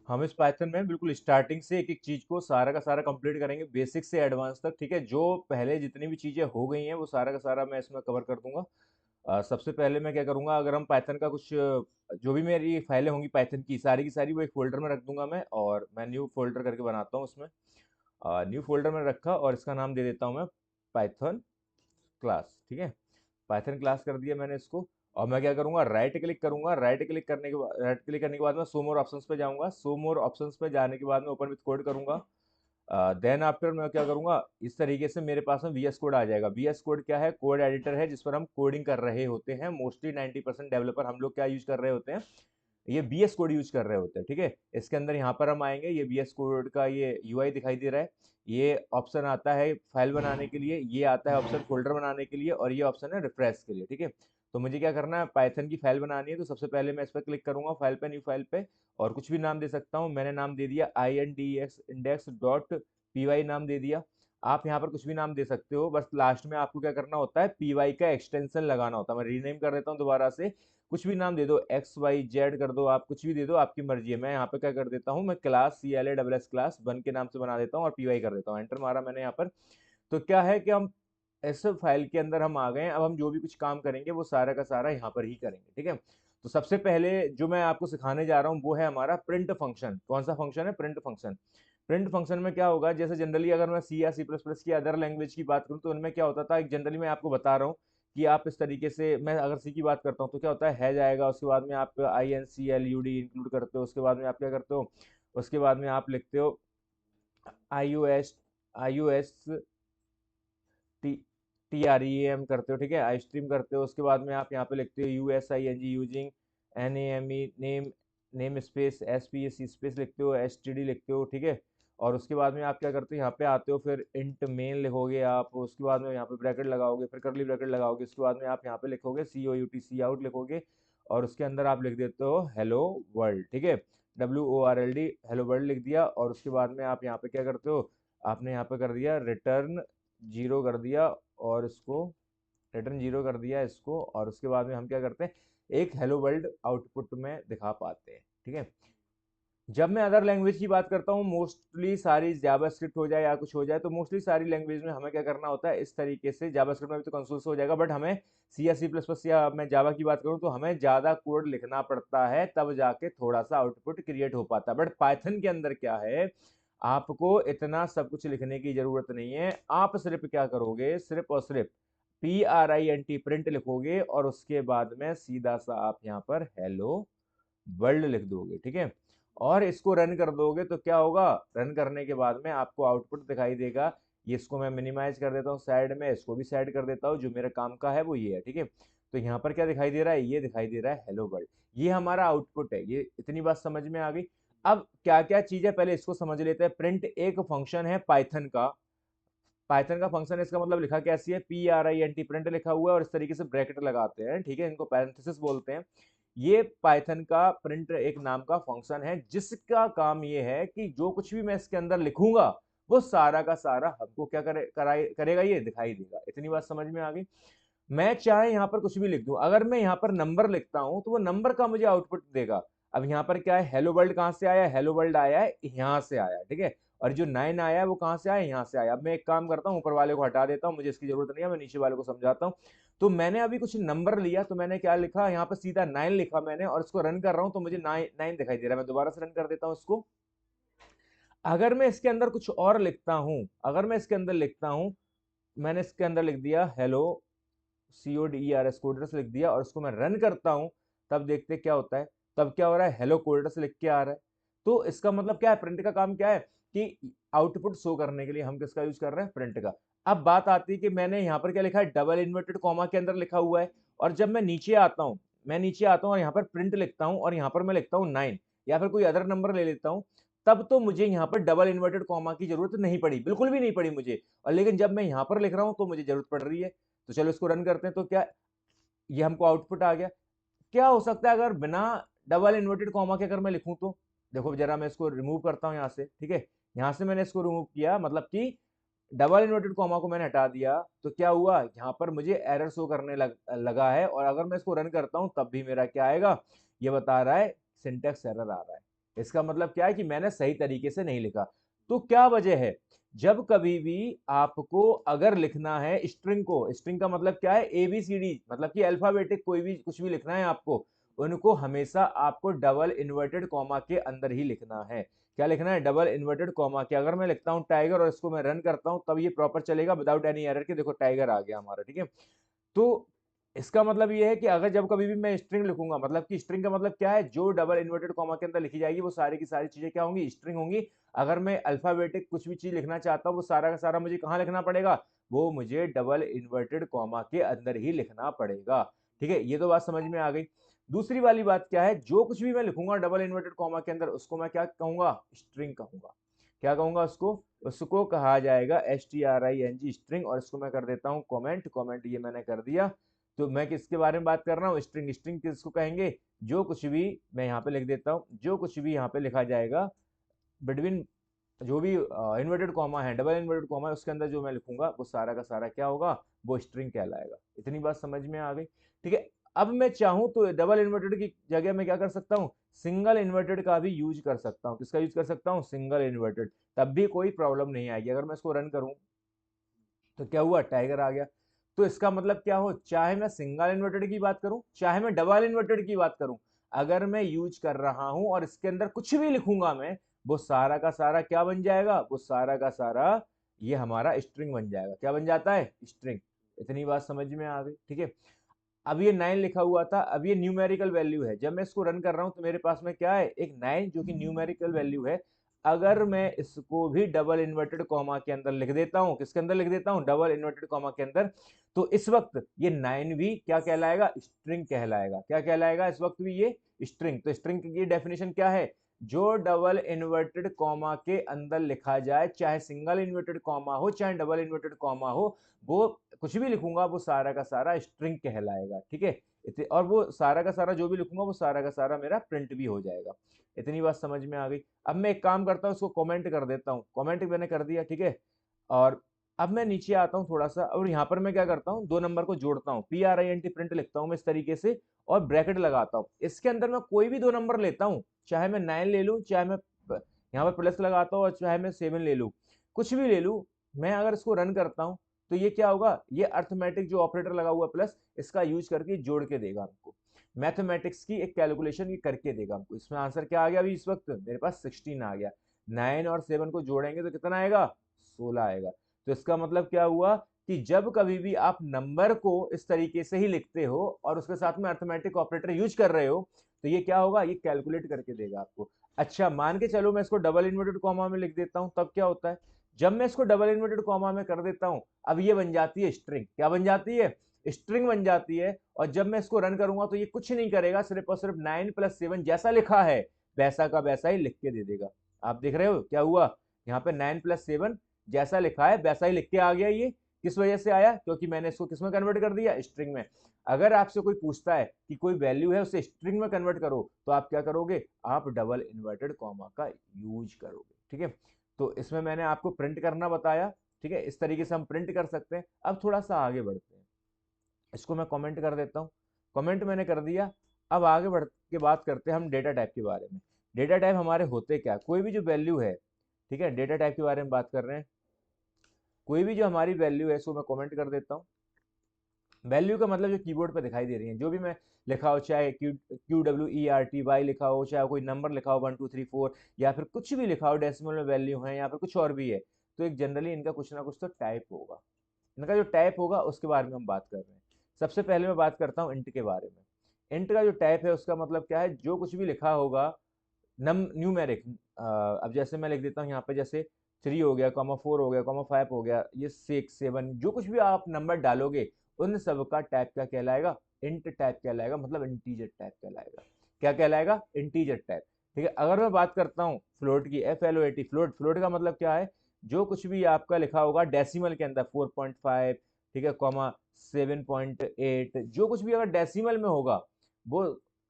हम इस पाइथन में बिल्कुल स्टार्टिंग से एक एक चीज को सारा का सारा कंप्लीट करेंगे, बेसिक से एडवांस तक। ठीक है, जो पहले जितनी भी चीजें हो गई हैं वो सारा का सारा मैं इसमें कवर कर दूंगा। सबसे पहले मैं क्या करूंगा, अगर हम पाइथन का कुछ जो भी मेरी फाइलें होंगी पाइथन की सारी वो एक फोल्डर में रख दूंगा मैं, और मैं न्यू फोल्डर करके बनाता हूँ उसमें। न्यू फोल्डर में रखा और इसका नाम दे देता हूँ मैं पाइथन क्लास। ठीक है, पाइथन क्लास कर दिया मैंने इसको। और मैं क्या करूंगा, राइट क्लिक करूंगा। राइट क्लिक करने के बाद मैं शो मोर ऑप्शंस पे जाऊंगा। शो मोर ऑप्शंस पे जाने के बाद मैं ओपन विथ कोड करूंगा। देन आफ्टर मैं क्या करूंगा, इस तरीके से मेरे पास में VS कोड आ जाएगा। VS कोड क्या है, कोड एडिटर है जिस पर हम कोडिंग कर रहे होते हैं। मोस्टली 90% डेवलपर हम लोग क्या यूज कर रहे होते हैं, ये VS कोड यूज कर रहे होते हैं। ठीक है, इसके अंदर यहाँ पर हम आएंगे, ये VS कोड का ये UI दिखाई दे रहा है। ये ऑप्शन आता है फाइल बनाने के लिए, ये आता है ऑप्शन फोल्डर बनाने के लिए, और ये ऑप्शन है रिफ्रेश के लिए। ठीक है, तो मुझे क्या करना है, पाइथन की फाइल बनानी है। तो सबसे पहले मैं इस पर क्लिक करूंगा, फाइल पे, न्यू फाइल पे, और कुछ भी नाम दे सकता हूँ। मैंने नाम दे दिया index.py नाम दे दिया। आप यहाँ पर कुछ भी नाम दे सकते हो, बस लास्ट में आपको क्या करना होता है, py का एक्सटेंशन लगाना होता है। मैं रीनेम कर देता हूँ दोबारा से, कुछ भी नाम दे दो, XYZ कर दो, आप कुछ भी दे दो, आपकी मर्जी है। मैं यहाँ पे क्या कर देता हूँ, मैं क्लास CLASS क्लास 1 के नाम से बना देता हूँ और PY कर देता हूँ। एंटर मारा मैंने यहाँ पर। तो क्या है कि हम इस फाइल के अंदर हम आ गए हैं। अब हम जो भी कुछ काम करेंगे वो सारा का सारा यहाँ पर ही करेंगे। ठीक है, तो सबसे पहले जो मैं आपको सिखाने जा रहा हूँ वो है हमारा प्रिंट फंक्शन। कौन सा फंक्शन है, प्रिंट फंक्शन। प्रिंट फंक्शन में क्या होगा, जैसे जनरली अगर मैं C या C++ की अदर लैंग्वेज की बात करूँ तो उनमें क्या होता था, जनरली मैं आपको बता रहा हूँ कि आप इस तरीके से, मैं अगर सी की बात करता हूँ तो क्या होता है जाएगा, उसके बाद में आप INCLUD इंक्लूड करते हो, उसके बाद में आप क्या करते हो, उसके बाद में आप लिखते हो आई यू एस टी TREAM करते हो। ठीक है, आई स्ट्रीम करते हो। उसके बाद में आप यहाँ पे लिखते हो USING using NAME name, name space SPAC space लिखते हो, STD लिखते हो। ठीक है, और उसके बाद में आप क्या करते हो, यहाँ पे आते हो, फिर इंट मेन लिखोगे आप, उसके बाद में यहाँ पे ब्रैकेट लगाओगे, फिर करली ब्रैकेट लगाओगे, उसके बाद में आप यहाँ पे लिखोगे COUT आउट लिखोगे, और उसके अंदर आप लिख देते हो हेलो वर्ल्ड। ठीक है, WORLD हेलो वर्ल्ड लिख दिया। और उसके बाद में आप यहाँ पे क्या करते हो, आपने यहाँ पे कर दिया रिटर्न जीरो कर दिया, और इसको रिटर्न जीरो कर दिया इसको। और उसके बाद में हम क्या करते हैं, एक हेलो वर्ल्ड आउटपुट में दिखा पाते हैं। ठीक है, जब मैं अदर लैंग्वेज की बात करता हूँ, मोस्टली सारी जावास्क्रिप्ट हो जाए या कुछ हो जाए, तो मोस्टली सारी लैंग्वेज में हमें क्या करना होता है, इस तरीके से। जावास्क्रिप्ट में भी तो कंसोल से हो जाएगा, बट हमें C या C++ या मैं जावा की बात करूँ तो हमें ज्यादा कोड लिखना पड़ता है, तब जाके थोड़ा सा आउटपुट क्रिएट हो पाता है। बट पाइथन के अंदर क्या है, आपको इतना सब कुछ लिखने की जरूरत नहीं है। आप सिर्फ क्या करोगे, सिर्फ और सिर्फ PRINT प्रिंट लिखोगे, और उसके बाद में सीधा सा आप यहाँ पर हेलो वर्ल्ड लिख दोगे। ठीक है, और इसको रन कर दोगे तो क्या होगा, रन करने के बाद में आपको आउटपुट दिखाई देगा। ये इसको मैं मिनिमाइज कर देता हूँ साइड में, इसको भी साइड कर देता हूँ, जो मेरे काम का है वो ये है। ठीक है, तो यहाँ पर क्या दिखाई दे रहा है, ये दिखाई दे रहा है हेलो वर्ल्ड। ये हमारा आउटपुट है। ये इतनी बात समझ में आ गई। अब क्या क्या चीज है पहले इसको समझ लेते हैं। प्रिंट एक फंक्शन है पाइथन का। पाइथन का फंक्शन है, इसका मतलब लिखा कैसी है, PRINT प्रिंट लिखा हुआ है, और इस तरीके से ब्रैकेट लगाते हैं। ठीक है, इनको पैरेंथेसिस बोलते हैं। ये पाइथन का प्रिंट एक नाम का फंक्शन है, जिसका काम ये है कि जो कुछ भी मैं इसके अंदर लिखूंगा वो सारा का सारा हमको क्या करेगा, ये दिखाई देगा। इतनी बात समझ में आ गई। मैं चाहे यहाँ पर कुछ भी लिख दूं, अगर मैं यहाँ पर नंबर लिखता हूं तो वो नंबर का मुझे आउटपुट देगा। अब यहाँ पर क्या है, हेलो वर्ल्ड कहाँ से आया, हेलो वर्ल्ड आया है यहाँ से आया है। ठीक है, और जो 9 आया है वो कहाँ से आया, यहाँ से आया। अब मैं एक काम करता हूँ, ऊपर वाले को हटा देता हूँ, मुझे इसकी जरूरत नहीं है, मैं नीचे वाले को समझाता हूँ। तो मैंने अभी कुछ नंबर लिया, तो मैंने क्या लिखा, यहाँ पर सीधा 9 लिखा मैंने, और इसको रन कर रहा हूँ तो मुझे 9 दिखाई दे रहा है। मैं दोबारा से रन कर देता हूँ इसको। अगर मैं इसके अंदर कुछ और लिखता हूं, अगर मैं इसके अंदर लिखता हूं, मैंने इसके अंदर लिख दिया हेलो CODERS कोडरस लिख दिया, और इसको मैं रन करता हूं, तब देखते क्या होता है। तब क्या हो रहा है, हेलो कोडरस लिख के आ रहा है। तो इसका मतलब क्या है, प्रिंट का काम क्या है कि आउटपुट शो करने के लिए हम किसका यूज कर रहे हैं, प्रिंट का। अब बात आती है कि मैंने यहाँ पर क्या लिखा है, डबल इन्वर्टेड कॉमा के अंदर लिखा हुआ है। और जब मैं नीचे आता हूँ, मैं नीचे आता हूँ और यहाँ पर प्रिंट लिखता हूँ, और यहाँ पर मैं लिखता हूँ 9, या फिर कोई अदर नंबर ले लेता हूँ, तब तो मुझे यहाँ पर डबल इन्वर्टेड कॉमा की जरूरत नहीं पड़ी, बिल्कुल भी नहीं पड़ी मुझे। और लेकिन जब मैं यहाँ पर लिख रहा हूँ तो मुझे जरूरत पड़ रही है। तो चलो इसको रन करते हैं, तो क्या ये हमको आउटपुट आ गया। क्या हो सकता है अगर बिना डबल इन्वर्टेड कॉमा के अगर मैं लिखूं तो, देखो जरा मैं इसको रिमूव करता हूं यहाँ से। ठीक है, यहाँ से मैंने इसको रिमूव किया, मतलब कि डबल इन्वर्टेड कॉमा को मैंने हटा दिया, तो क्या हुआ, यहाँ पर मुझे एरर शो करने लगा है। और अगर मैं इसको रन करता हूं तब भी मेरा क्या आएगा, ये बता रहा है सिंटेक्स एरर आ रहा है। इसका मतलब क्या है कि मैंने सही तरीके से नहीं लिखा। तो क्या वजह है, जब कभी भी आपको अगर लिखना है स्ट्रिंग को, स्ट्रिंग का मतलब क्या है, ABCD, मतलब कि अल्फाबेटिक कोई भी कुछ भी लिखना है आपको, उनको हमेशा आपको डबल इन्वर्टेड कॉमा के अंदर ही लिखना है। क्या लिखना है, डबल इन्वर्टेड कॉमा के। अगर मैं लिखता हूं टाइगर और इसको मैं रन करता हूं तब ये प्रॉपर चलेगा विदाउट एनी एरर के। देखो टाइगर आ गया हमारा, ठीक है। तो इसका मतलब ये है कि अगर जब कभी भी मैं स्ट्रिंग लिखूंगा, मतलब कि स्ट्रिंग का मतलब क्या है, जो डबल इन्वर्टेड कॉमा के अंदर लिखी जाएगी वो सारी की सारी चीजें क्या होंगी, स्ट्रिंग होंगी। अगर मैं अल्फाबेटिक कुछ भी चीज लिखना चाहता हूँ वो सारा का सारा मुझे कहाँ लिखना पड़ेगा, वो मुझे डबल इन्वर्टेड कॉमा के अंदर ही लिखना पड़ेगा। ठीक है, ये तो बात समझ में आ गई। दूसरी वाली बात क्या है, जो कुछ भी मैं लिखूंगा डबल इन्वर्टेड कॉमा के अंदर उसको मैं क्या कहूंगा, स्ट्रिंग कहूंगा। क्या कहूंगा उसको, उसको कहा जाएगा string स्ट्रिंग। और इसको मैं कर देता हूं कमेंट, कमेंट ये मैंने कर दिया। तो मैं किसके बारे में बात कर रहा हूँ, स्ट्रिंग। स्ट्रिंग किसको कहेंगे, जो कुछ भी, मैं यहाँ पे लिख देता हूँ, जो कुछ भी यहाँ पे लिखा जाएगा बिटवीन, जो भी इन्वर्टेड कॉमा है, डबल इन्वर्टेड कॉमा है, उसके अंदर जो मैं लिखूंगा वो सारा का सारा क्या होगा, वो स्ट्रिंग कहलाएगा। इतनी बात समझ में आ गई, ठीक है। अब मैं चाहूं तो डबल इन्वर्टेड की जगह मैं क्या कर सकता हूँ, सिंगल इन्वर्टेड का भी यूज कर सकता हूँ। किसका यूज कर सकता हूँ, सिंगल इन्वर्टेड। तब भी कोई प्रॉब्लम नहीं आएगी। अगर मैं इसको रन करूं तो क्या हुआ, टाइगर आ गया। तो इसका मतलब क्या हो, चाहे मैं सिंगल इन्वर्टेड की बात करूं चाहे मैं डबल इन्वर्टेड की बात करूं, अगर मैं यूज कर रहा हूं और इसके अंदर कुछ भी लिखूंगा मैं, वो सारा का सारा क्या बन जाएगा, वो सारा का सारा ये हमारा स्ट्रिंग बन जाएगा। क्या बन जाता है, स्ट्रिंग। इतनी बात समझ में आ गई, ठीक है। अब ये 9 लिखा हुआ था, अब ये न्यूमेरिकल वैल्यू है। जब मैं इसको रन कर रहा हूं तो मेरे पास में क्या है, एक 9 जो कि न्यूमेरिकल वैल्यू है। अगर मैं इसको भी डबल इन्वर्टेड कॉमा के अंदर लिख देता हूं, किसके अंदर लिख देता हूं, डबल इन्वर्टेड कॉमा के अंदर, तो इस वक्त ये 9 भी क्या कहलाएगा, स्ट्रिंग कहलाएगा। क्या कहलाएगा इस वक्त भी ये, स्ट्रिंग। तो स्ट्रिंग की डेफिनेशन क्या है, जो डबल इन्वर्टेड कॉमा के अंदर लिखा जाए, चाहे सिंगल इन्वर्टेड कॉमा हो चाहे डबल इन्वर्टेड कॉमा हो, वो कुछ भी लिखूंगा वो सारा का सारा स्ट्रिंग कहलाएगा, ठीक है। और वो सारा का सारा जो भी लिखूंगा वो सारा का सारा मेरा प्रिंट भी हो जाएगा। इतनी बात समझ में आ गई। अब मैं एक काम करता हूँ, उसको कमेंट कर देता हूँ। कमेंट मैंने कर दिया, ठीक है। और अब मैं नीचे आता हूँ थोड़ा सा, और यहाँ पर मैं क्या करता हूँ, दो नंबर को जोड़ता हूँ, PRINT प्रिंट लिखता हूँ मैं इस तरीके से, और ब्रैकेट लगाता हूँ। इसके अंदर मैं कोई भी दो नंबर लेता हूँ, चाहे मैं 9 ले लूँ, चाहे मैं यहाँ पर प्लस लगाता हूँ, और चाहे मैं 7 ले लूँ, कुछ भी ले लूँ। मैं अगर इसको रन करता हूँ तो ये क्या होगा, ये अर्थमेटिक जो ऑपरेटर लगा हुआ प्लस, इसका यूज करके जोड़ के देगा हमको, मैथमेटिक्स की एक कैलकुलेशन ये करके देगा हमको। इसमें आंसर क्या आ गया, अभी इस वक्त मेरे पास 16 आ गया। 9 और 7 को जोड़ेंगे तो कितना आएगा, 16 आएगा। तो इसका मतलब क्या हुआ कि जब कभी भी आप नंबर को इस तरीके से ही लिखते हो और उसके साथ में अर्थमेटिक ऑपरेटर यूज कर रहे हो, तो ये क्या होगा, ये कैलकुलेट करके देगा आपको। अच्छा मान के चलो मैं इसको डबल इन्वर्टेड कॉमा में लिख देता हूं, तब क्या होता है, जब मैं इसको डबल इन्वर्टेड कॉमा में कर देता हूं, अब ये बन जाती है स्ट्रिंग। क्या बन जाती है, स्ट्रिंग बन जाती है। और जब मैं इसको रन करूंगा तो ये कुछ नहीं करेगा, सिर्फ और सिर्फ 9 + 7 जैसा लिखा है वैसा का वैसा ही लिख के दे देगा। आप देख रहे हो क्या हुआ, यहाँ पे 9 + 7 जैसा लिखा है वैसा ही लिख के आ गया। ये किस वजह से आया, क्योंकि मैंने इसको किस में कन्वर्ट कर दिया, स्ट्रिंग में। अगर आपसे कोई पूछता है कि कोई वैल्यू है उसे स्ट्रिंग में कन्वर्ट करो, तो आप क्या करोगे, आप डबल इन्वर्टेड कॉमा का यूज करोगे, ठीक है। तो इसमें मैंने आपको प्रिंट करना बताया, ठीक है। इस तरीके से हम प्रिंट कर सकते हैं। अब थोड़ा सा आगे बढ़ते हैं, इसको मैं कमेंट कर देता हूँ। कमेंट मैंने कर दिया। अब आगे बढ़ के बात करते हैं हम डेटा टाइप के बारे में। डेटा टाइप हमारे होते क्या, कोई भी जो वैल्यू है, ठीक है, डेटा टाइप के बारे में बात कर रहे हैं। कोई भी जो हमारी वैल्यू है इसको मैं कमेंट कर देता हूँ। वैल्यू का मतलब जो कीबोर्ड पे दिखाई दे रही है, जो भी मैं लिखा हो, चाहे QWERTY लिखा हो, चाहे कोई नंबर लिखा हो 1 2 3 4, या फिर कुछ भी लिखा हो, डेसिमल में वैल्यू है या फिर कुछ और भी है, तो एक जनरली इनका कुछ ना कुछ तो टाइप होगा। इनका जो टाइप होगा उसके बारे में हम बात कर रहे हैं। सबसे पहले मैं बात करता हूँ इंट के बारे में। इंट का जो टाइप है उसका मतलब क्या है, जो कुछ भी लिखा होगा न्यूमेरिक, अब जैसे मैं लिख देता हूँ यहाँ पे, जैसे 3 हो गया, (4) हो गया, (5) हो गया, ये 6 7, जो कुछ भी आप नंबर डालोगे उन सब का टाइप क्या कहलाएगा, इंट टाइप कहलाएगा, मतलब इंटीजर टाइप कहलाएगा। क्या कहलाएगा, इंटीजर टाइप, ठीक है। अगर मैं बात करता हूँ फ्लोट की, FLOAT, फ्लोट, फ्लोट का मतलब क्या है, जो कुछ भी आपका लिखा होगा डेसिमल के अंदर 4.5, ठीक है, कॉमा 7.8, जो कुछ भी अगर डेसिमल में होगा वो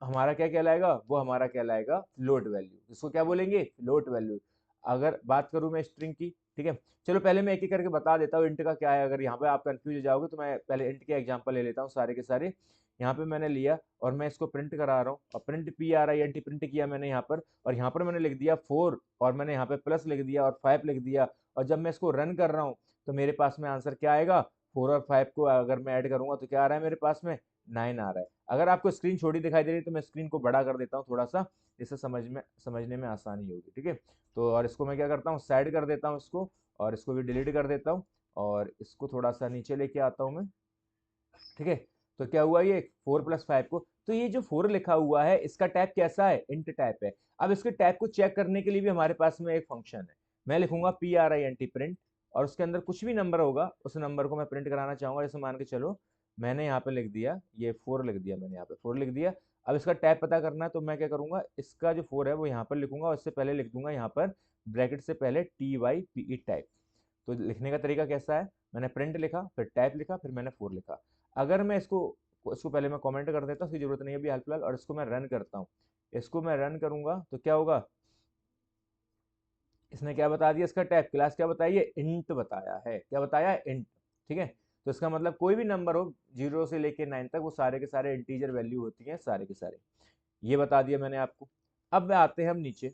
हमारा क्या कहलाएगा, वो हमारा कहलाएगा फ्लोट वैल्यू। इसको क्या बोलेंगे, फ्लोट वैल्यू। अगर बात करूं मैं स्ट्रिंग की, ठीक है, चलो पहले मैं एक एक करके बता देता हूँ इंट का क्या है। अगर यहाँ पे आप कंफ्यूज हो जाओगे तो मैं पहले इंट के एग्जांपल ले लेता हूँ सारे के सारे। यहाँ पे मैंने लिया और मैं इसको प्रिंट करा रहा हूँ, और प्रिंट PRINT प्रिंट किया मैंने यहाँ पर, और यहाँ पर मैंने लिख दिया 4, और मैंने यहाँ पे प्लस लिख दिया और 5 लिख दिया, और जब मैं इसको रन कर रहा हूँ तो मेरे पास में आंसर क्या आएगा, 4 और 5 को अगर मैं ऐड करूंगा तो क्या आ रहा है मेरे पास में, 9 आ रहा है। अगर आपको स्क्रीन छोटी दिखाई दे रही है तो मैं स्क्रीन को बड़ा कर देता हूँ थोड़ा सा, इससे समझने में आसानी होगी, ठीक है। तो और इसको मैं क्या करता हूँ, साइड कर देता हूँ इसको, और इसको भी डिलीट कर देता हूँ, और इसको थोड़ा सा नीचे लेके आता हूँ मैं, ठीक है। तो क्या हुआ, ये 4 + 5 को, तो ये जो 4 लिखा हुआ है इसका टाइप कैसा है, इंट टाइप है। अब इसके टाइप को चेक करने के लिए भी हमारे पास में एक फंक्शन है, मैं लिखूंगा PRINT प्रिंट, और उसके अंदर कुछ भी नंबर होगा उस नंबर को मैं प्रिंट कराना चाहूंगा। जैसे मान के चलो मैंने यहाँ पे लिख दिया, ये 4 लिख दिया, मैंने यहाँ पे 4 लिख दिया। अब इसका टाइप पता करना है तो मैं क्या करूंगा, इसका जो 4 है वो यहाँ पर लिखूंगा, और इससे पहले लिख दूंगा यहाँ पर ब्रैकेट से पहले TYPE टाइप। तो लिखने का तरीका कैसा है, मैंने प्रिंट लिखा, फिर टाइप लिखा, फिर मैंने 4 लिखा। अगर मैं इसको इसको पहले मैं कमेंट कर देता हूँ, इसकी जरूरत नहीं है अभी हाल फिलहाल, और इसको मैं रन करता हूँ। इसको मैं रन करूंगा तो क्या होगा, इसने क्या बता दिया, इसका टैग क्लास क्या बताइए, इंट बताया है, क्या बताया है, इंट, ठीक है। तो इसका मतलब कोई भी नंबर हो 0 से लेके 9 तक वो सारे के सारे इंटीजर वैल्यू होती हैं, सारे के सारे, ये बता दिया मैंने आपको। अब मैं आते हैं हम नीचे,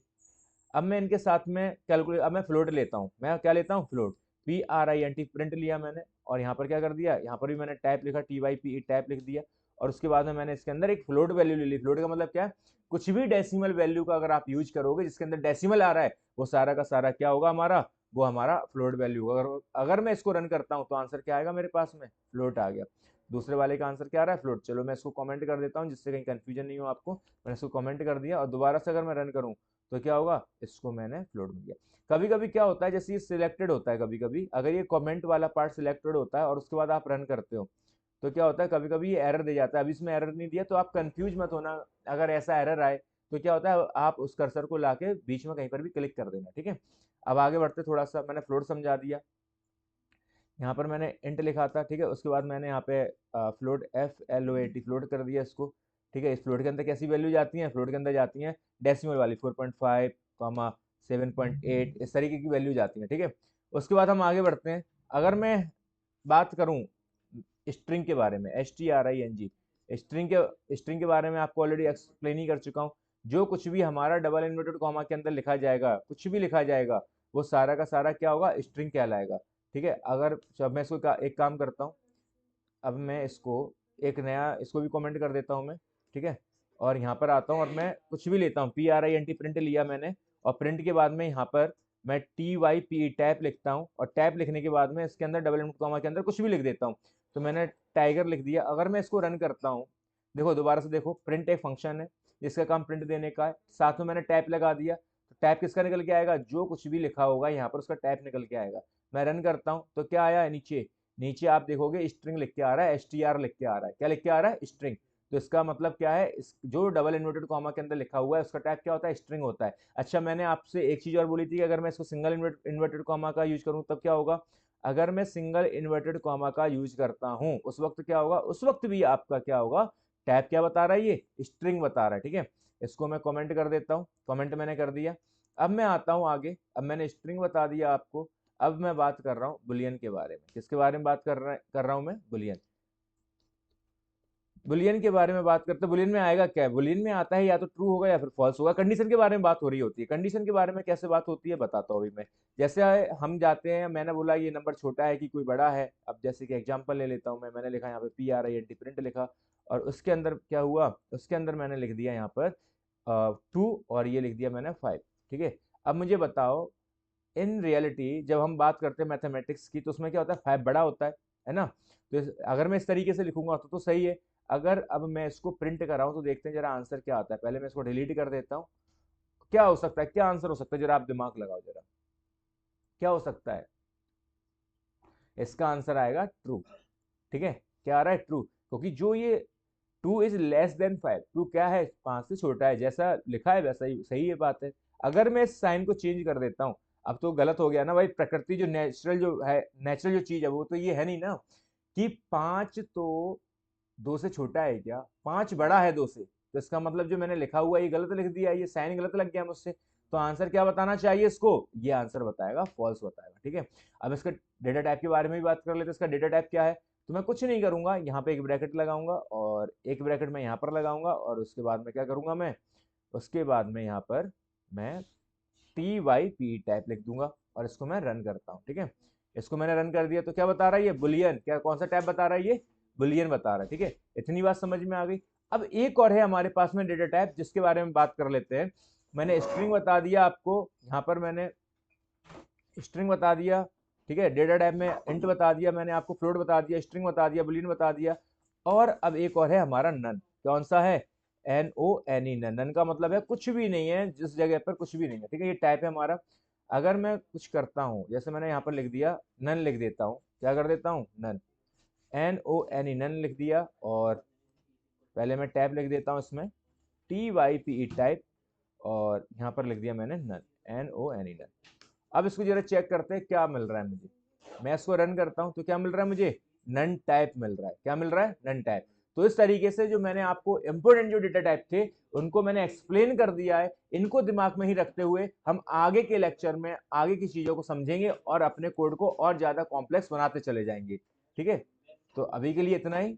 अब मैं इनके साथ में कैलकुलेट, अब मैं फ्लोट लेता हूँ, मैं क्या लेता हूँ, फ्लोट, PRINT प्रिंट लिया मैंने, और यहाँ पर क्या कर दिया, यहाँ पर भी मैंने टाइप लिखा, TYPE टाइप लिख दिया, और उसके बाद में मैंने इसके अंदर एक फ्लोट वैल्यू ले ली। फ्लोट का मतलब क्या है, कुछ भी डेसिमल वैल्यू का अगर आप यूज करोगे जिसके अंदर डेसिमल आ रहा है, वो सारा का सारा क्या होगा हमारा, वो हमारा फ्लोट वैल्यू होगा। अगर मैं इसको रन करता हूँ तो आंसर क्या आएगा मेरे पास में, फ्लोट आ गया। दूसरे वाले का आंसर क्या आ रहा है, फ्लोट। चलो मैं इसको कमेंट कर देता हूँ जिससे कहीं कंफ्यूजन नहीं हो आपको, मैंने इसको कमेंट कर दिया, और दोबारा से अगर मैं रन करूँ तो क्या होगा, इसको मैंने फ्लोट में दिया। कभी कभी क्या होता है, जैसे ये सिलेक्टेड होता है, कभी कभी अगर ये कमेंट वाला पार्ट सिलेक्टेड होता है और उसके बाद आप रन करते हो तो क्या होता है, कभी कभी ये एरर दे जाता है। अभी इसमें एरर नहीं दिया तो आप कंफ्यूज मत होना, अगर ऐसा एरर आए तो क्या होता है, आप उस कर्सर को लाके बीच में कहीं पर भी क्लिक कर देना, ठीक है। अब आगे बढ़ते, थोड़ा सा मैंने फ्लोट समझा दिया, यहाँ पर मैंने इंट लिखा था, ठीक है। उसके बाद मैंने यहाँ पे फ्लोट FLOAT फ्लोट कर दिया इसको, ठीक है। इस फ्लोट के अंदर कैसी वैल्यू जाती है, फ्लोट के अंदर जाती है डेसिमल वाली, 4.5 कॉमा 7.8, इस तरीके की वैल्यू जाती है, ठीक है। उसके बाद हम आगे बढ़ते हैं। अगर मैं बात करूं स्ट्रिंग के बारे में, STRING, स्ट्रिंग के बारे में आपको ऑलरेडी एक्सप्लेन ही कर चुका हूँ। जो कुछ भी हमारा डबल इन्वर्टेड कॉमा के अंदर लिखा जाएगा, कुछ भी लिखा जाएगा, वो सारा का सारा क्या होगा, स्ट्रिंग कहलाएगा, ठीक है। अगर जब मैं इसको एक काम करता हूँ, अब मैं इसको एक नया इसको भी कमेंट कर देता हूँ मैं, ठीक है। और यहाँ पर आता हूँ और मैं कुछ भी लेता हूँ, PRINT प्रिंट लिया मैंने, और प्रिंट के बाद में यहाँ पर मैं TYPE टैप लिखता हूँ, और टैप लिखने के बाद में इसके अंदर डबल इनवर्टेड कॉमा के अंदर कुछ भी लिख देता हूँ। तो मैंने टाइगर लिख दिया। अगर मैं इसको रन करता हूँ, देखो दोबारा से देखो, प्रिंट एक फंक्शन है जिसका काम प्रिंट देने का है, साथ में मैंने टैप लगा दिया, तो टैप किसका निकल के आएगा, जो कुछ भी लिखा होगा यहाँ पर उसका टैप निकल के आएगा। मैं रन करता हूँ तो क्या आया है, नीचे नीचे आप देखोगे स्ट्रिंग लिख के आ रहा है, STR लिख के आ रहा है, क्या लिख के आ रहा है, स्ट्रिंग। तो इसका मतलब क्या है, जो डबल इन्वर्टेड कॉमा के अंदर लिखा हुआ है उसका टाइप क्या होता है, स्ट्रिंग होता है। अच्छा, मैंने आपसे एक चीज और बोली थी कि अगर मैं इसको सिंगल इन्वर्टेड कॉमा का यूज करूं तब क्या होगा। अगर मैं सिंगल इन्वर्टेड कॉमा का यूज करता हूं उस वक्त क्या होगा, उस वक्त भी आपका क्या होगा, टैब क्या बता रहा है, ये स्ट्रिंग बता रहा है, ठीक है। इसको मैं कमेंट कर देता हूँ, कमेंट मैंने कर दिया। अब मैं आता हूँ आगे, अब मैंने स्ट्रिंग बता दिया आपको। अब मैं बात कर रहा हूँ बुलियन के बारे में। किसके बारे में बात कर रहा हूँ मैं, बुलियन। बुलियन के बारे में बात करते हैं। बुलियन में आएगा क्या है, बुलियन में आता है या तो ट्रू होगा या फिर फॉल्स होगा। कंडीशन के बारे में बात हो रही होती है। कंडीशन के बारे में कैसे बात होती है बताता हूँ अभी मैं। जैसे हम जाते हैं, मैंने बोला ये नंबर छोटा है कि कोई बड़ा है। अब जैसे कि एग्जांपल ले लेता हूँ मैंने लिखा यहाँ पे PRINT प्रिंट लिखा, और उसके अंदर क्या हुआ, उसके अंदर मैंने लिख दिया यहाँ पर 2, और ये लिख दिया मैंने 5, ठीक है। अब मुझे बताओ, इन रियलिटी जब हम बात करते हैं मैथमेटिक्स की तो उसमें क्या होता है, 5 बड़ा होता है ना। तो अगर मैं इस तरीके से लिखूंगा तो सही है। अगर अब मैं इसको प्रिंट कर रहा हूं तो देखते हैं जरा आंसर क्या आता है। पहले मैं इसको डिलीट कर देता हूँ। क्या हो सकता है, क्या आंसर हो सकता है, जरा आप दिमाग लगाओ जरा, क्या हो सकता है। इसका आंसर आएगा ट्रू, ठीक है। क्या आ रहा है, ट्रू, क्योंकि जो ये 2 is less than 5, टू क्या है, 5 से छोटा है, जैसा लिखा है वैसा ही सही है, बात है। अगर मैं इस साइन को चेंज कर देता हूँ, अब तो गलत हो गया ना भाई। प्रकृति जो नेचुरल जो है, नेचुरल जो चीज है वो तो ये है नहीं ना कि 5 तो 2 से छोटा है, क्या 5 बड़ा है 2 से। तो इसका मतलब जो मैंने लिखा हुआ है ये गलत लिख दिया, ये साइन गलत लग गया मुझसे। तो आंसर क्या बताना चाहिए इसको, ये आंसर बताएगा फॉल्स बताएगा, ठीक है। अब इसका डेटा टाइप के बारे में भी बात कर लेते हैं। इसका डेटा टाइप क्या है, तो मैं कुछ नहीं करूंगा, यहाँ पे एक ब्रैकेट लगाऊंगा और एक ब्रैकेट मैं यहाँ पर लगाऊंगा और उसके बाद मैं क्या करूंगा, मैं उसके बाद में यहाँ पर मैं टी वाई पी टाइप लिख दूंगा और इसको मैं रन करता हूँ। ठीक है, इसको मैंने रन कर दिया तो क्या बता रहा है ये, बुलियन। क्या कौन सा टाइप बता रहा है ये, बुलियन बता रहा है। ठीक है, इतनी बात समझ में आ गई। अब एक और है हमारे पास में डेटा टाइप, जिसके बारे में बात कर लेते हैं। मैंने स्ट्रिंग बता दिया आपको, यहाँ पर मैंने स्ट्रिंग बता दिया। ठीक है, डेटा टाइप में इंट बता दिया मैंने आपको, फ्लोट बता दिया, स्ट्रिंग बता दिया, बुलियन बता दिया। और अब एक और है हमारा नन। कौन सा है, N O N E, none. None का मतलब है कुछ भी नहीं है, जिस जगह पर कुछ भी नहीं है। ठीक है, ये टाइप है हमारा। अगर मैं कुछ करता हूं, जैसे मैंने यहाँ पर लिख दिया नन, लिख देता हूँ, क्या कर देता हूँ, none, N O N E, none लिख दिया। और पहले मैं टैब लिख देता हूँ इसमें, T Y P E type, और यहाँ पर लिख दिया मैंने none, N O N E, none. अब इसको जरा चेक करते हैं क्या मिल रहा है मुझे। मैं इसको रन करता हूं तो क्या मिल रहा है मुझे, नन टाइप मिल रहा है। क्या मिल रहा है, नन टाइप। तो इस तरीके से जो मैंने आपको इंपोर्टेंट जो डेटा टाइप थे उनको मैंने एक्सप्लेन कर दिया है। इनको दिमाग में ही रखते हुए हम आगे के लेक्चर में आगे की चीजों को समझेंगे और अपने कोड को और ज्यादा कॉम्प्लेक्स बनाते चले जाएंगे। ठीक है, तो अभी के लिए इतना ही।